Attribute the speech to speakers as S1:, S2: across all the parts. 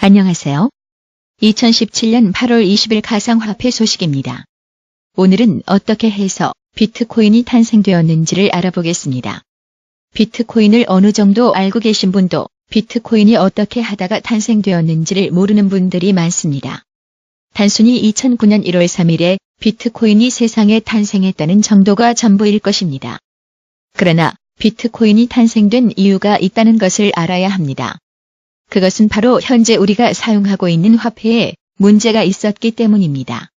S1: 안녕하세요. 2017년 8월 20일 가상화폐 소식입니다. 오늘은 어떻게 해서 비트코인이 탄생되었는지를 알아보겠습니다. 비트코인을 어느 정도 알고 계신 분도 비트코인이 어떻게 하다가 탄생되었는지를 모르는 분들이 많습니다. 단순히 2009년 1월 3일에 비트코인이 세상에 탄생했다는 정도가 전부일 것입니다. 그러나 비트코인이 탄생된 이유가 있다는 것을 알아야 합니다. 그것은 바로 현재 우리가 사용하고 있는 화폐에 문제가 있었기 때문입니다.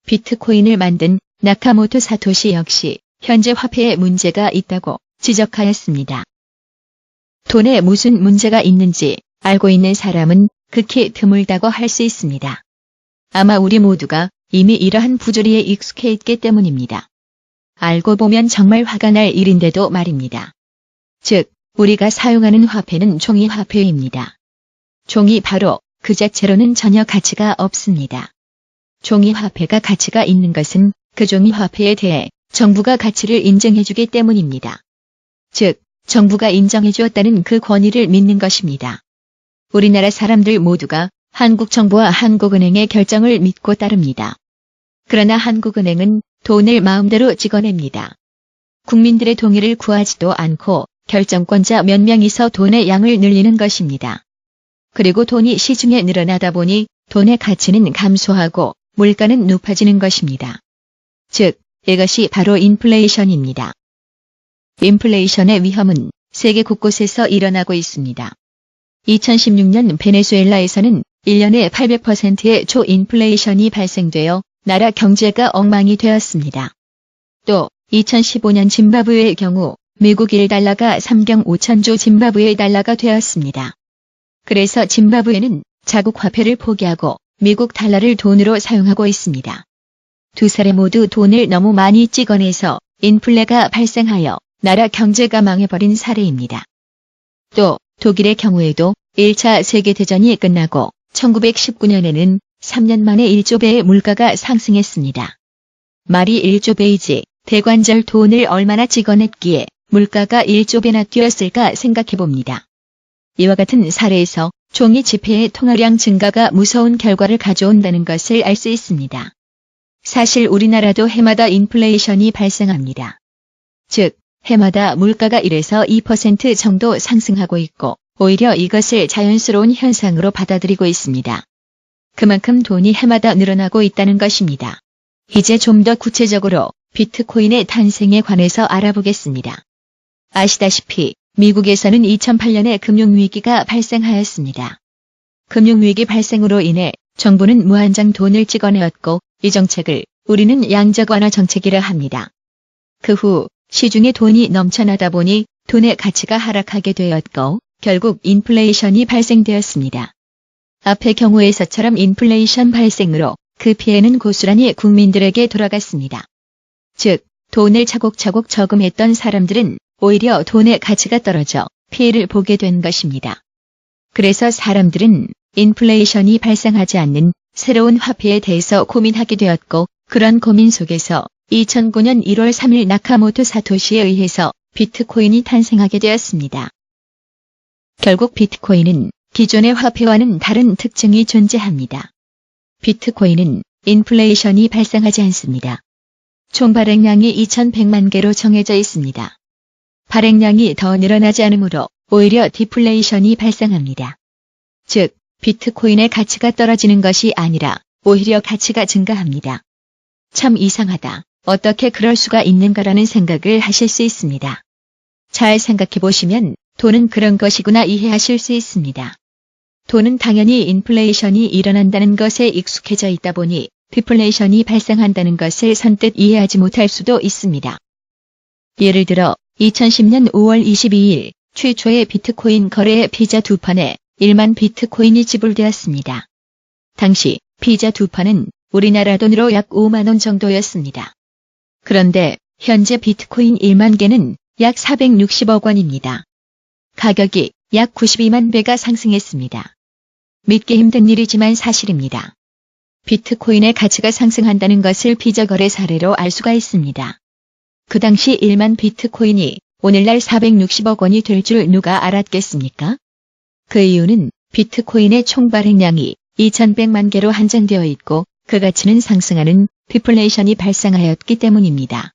S1: 비트코인을 만든 나카모토 사토시 역시 현재 화폐에 문제가 있다고 지적하였습니다. 돈에 무슨 문제가 있는지 알고 있는 사람은 극히 드물다고 할 수 있습니다. 아마 우리 모두가 이미 이러한 부조리에 익숙해 있기 때문입니다. 알고 보면 정말 화가 날 일인데도 말입니다. 즉, 우리가 사용하는 화폐는 종이 화폐입니다. 종이 바로 그 자체로는 전혀 가치가 없습니다. 종이 화폐가 가치가 있는 것은 그 종이 화폐에 대해 정부가 가치를 인정해주기 때문입니다. 즉, 정부가 인정해주었다는 그 권위를 믿는 것입니다. 우리나라 사람들 모두가 한국 정부와 한국은행의 결정을 믿고 따릅니다. 그러나 한국은행은 돈을 마음대로 찍어냅니다. 국민들의 동의를 구하지도 않고 결정권자 몇 명이서 돈의 양을 늘리는 것입니다. 그리고 돈이 시중에 늘어나다 보니 돈의 가치는 감소하고 물가는 높아지는 것입니다. 즉, 이것이 바로 인플레이션입니다. 인플레이션의 위험은 세계 곳곳에서 일어나고 있습니다. 2016년 베네수엘라에서는 1년에 800%의 초인플레이션이 발생되어 나라 경제가 엉망이 되었습니다. 또 2015년 짐바브웨의 경우 미국 1달러가 3경 5천조 짐바브웨 달러가 되었습니다. 그래서 짐바브웨는 자국 화폐를 포기하고 미국 달러를 돈으로 사용하고 있습니다. 두 사례 모두 돈을 너무 많이 찍어내서 인플레가 발생하여 나라 경제가 망해버린 사례입니다. 또 독일의 경우에도 1차 세계대전이 끝나고 1919년에는 3년 만에 1조 배의 물가가 상승했습니다. 말이 1조 배이지 대관절 돈을 얼마나 찍어냈기에 물가가 1조 배나 뛰었을까 생각해봅니다. 이와 같은 사례에서 종이 지폐의 통화량 증가가 무서운 결과를 가져온다는 것을 알 수 있습니다. 사실 우리나라도 해마다 인플레이션이 발생합니다. 즉, 해마다 물가가 1에서 2% 정도 상승하고 있고 오히려 이것을 자연스러운 현상으로 받아들이고 있습니다. 그만큼 돈이 해마다 늘어나고 있다는 것입니다. 이제 좀 더 구체적으로 비트코인의 탄생에 관해서 알아보겠습니다. 아시다시피 미국에서는 2008년에 금융위기가 발생하였습니다. 금융위기 발생으로 인해 정부는 무한정 돈을 찍어내었고 이 정책을 우리는 양적 완화 정책이라 합니다. 그 후 시중에 돈이 넘쳐나다 보니 돈의 가치가 하락하게 되었고 결국 인플레이션이 발생되었습니다. 앞의 경우에서처럼 인플레이션 발생으로 그 피해는 고스란히 국민들에게 돌아갔습니다. 즉, 돈을 차곡차곡 저금했던 사람들은 오히려 돈의 가치가 떨어져 피해를 보게 된 것입니다. 그래서 사람들은 인플레이션이 발생하지 않는 새로운 화폐에 대해서 고민하게 되었고 그런 고민 속에서 2009년 1월 3일 나카모토 사토시에 의해서 비트코인이 탄생하게 되었습니다. 결국 비트코인은 기존의 화폐와는 다른 특징이 존재합니다. 비트코인은 인플레이션이 발생하지 않습니다. 총 발행량이 2100만 개로 정해져 있습니다. 발행량이 더 늘어나지 않으므로 오히려 디플레이션이 발생합니다. 즉, 비트코인의 가치가 떨어지는 것이 아니라 오히려 가치가 증가합니다. 참 이상하다. 어떻게 그럴 수가 있는가라는 생각을 하실 수 있습니다. 잘 생각해 보시면 돈은 그런 것이구나 이해하실 수 있습니다. 돈은 당연히 인플레이션이 일어난다는 것에 익숙해져 있다 보니 디플레이션이 발생한다는 것을 선뜻 이해하지 못할 수도 있습니다. 예를 들어 2010년 5월 22일 최초의 비트코인 거래의 피자 2판에 1만 비트코인이 지불되었습니다. 당시 피자 2판은 우리나라 돈으로 약 5만 원 정도였습니다. 그런데 현재 비트코인 1만 개는 약 460억 원입니다. 가격이 약 92만 배가 상승했습니다. 믿기 힘든 일이지만 사실입니다. 비트코인의 가치가 상승한다는 것을 피자 거래 사례로 알 수가 있습니다. 그 당시 1만 비트코인이 오늘날 460억 원이 될 줄 누가 알았겠습니까? 그 이유는 비트코인의 총 발행량이 2,100만 개로 한정되어 있고 그 가치는 상승하는 디플레이션이 발생하였기 때문입니다.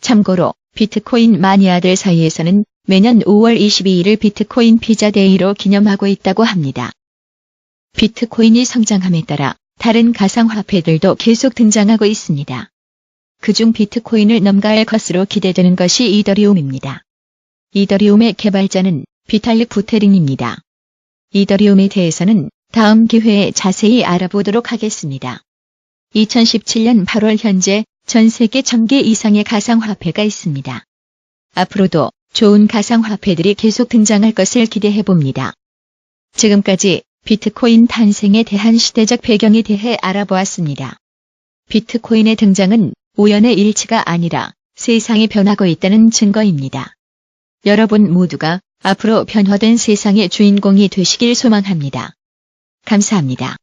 S1: 참고로 비트코인 마니아들 사이에서는 매년 5월 22일을 비트코인 피자데이로 기념하고 있다고 합니다. 비트코인이 성장함에 따라 다른 가상화폐들도 계속 등장하고 있습니다. 그중 비트코인을 넘가할 것으로 기대되는 것이 이더리움입니다. 이더리움의 개발자는 비탈릭 부테린입니다. 이더리움에 대해서는 다음 기회에 자세히 알아보도록 하겠습니다. 2017년 8월 현재 전 세계 1000개 이상의 가상화폐가 있습니다. 앞으로도 좋은 가상화폐들이 계속 등장할 것을 기대해봅니다. 지금까지 비트코인 탄생에 대한 시대적 배경에 대해 알아보았습니다. 비트코인의 등장은 우연의 일치가 아니라 세상이 변하고 있다는 증거입니다. 여러분 모두가 앞으로 변화된 세상의 주인공이 되시길 소망합니다. 감사합니다.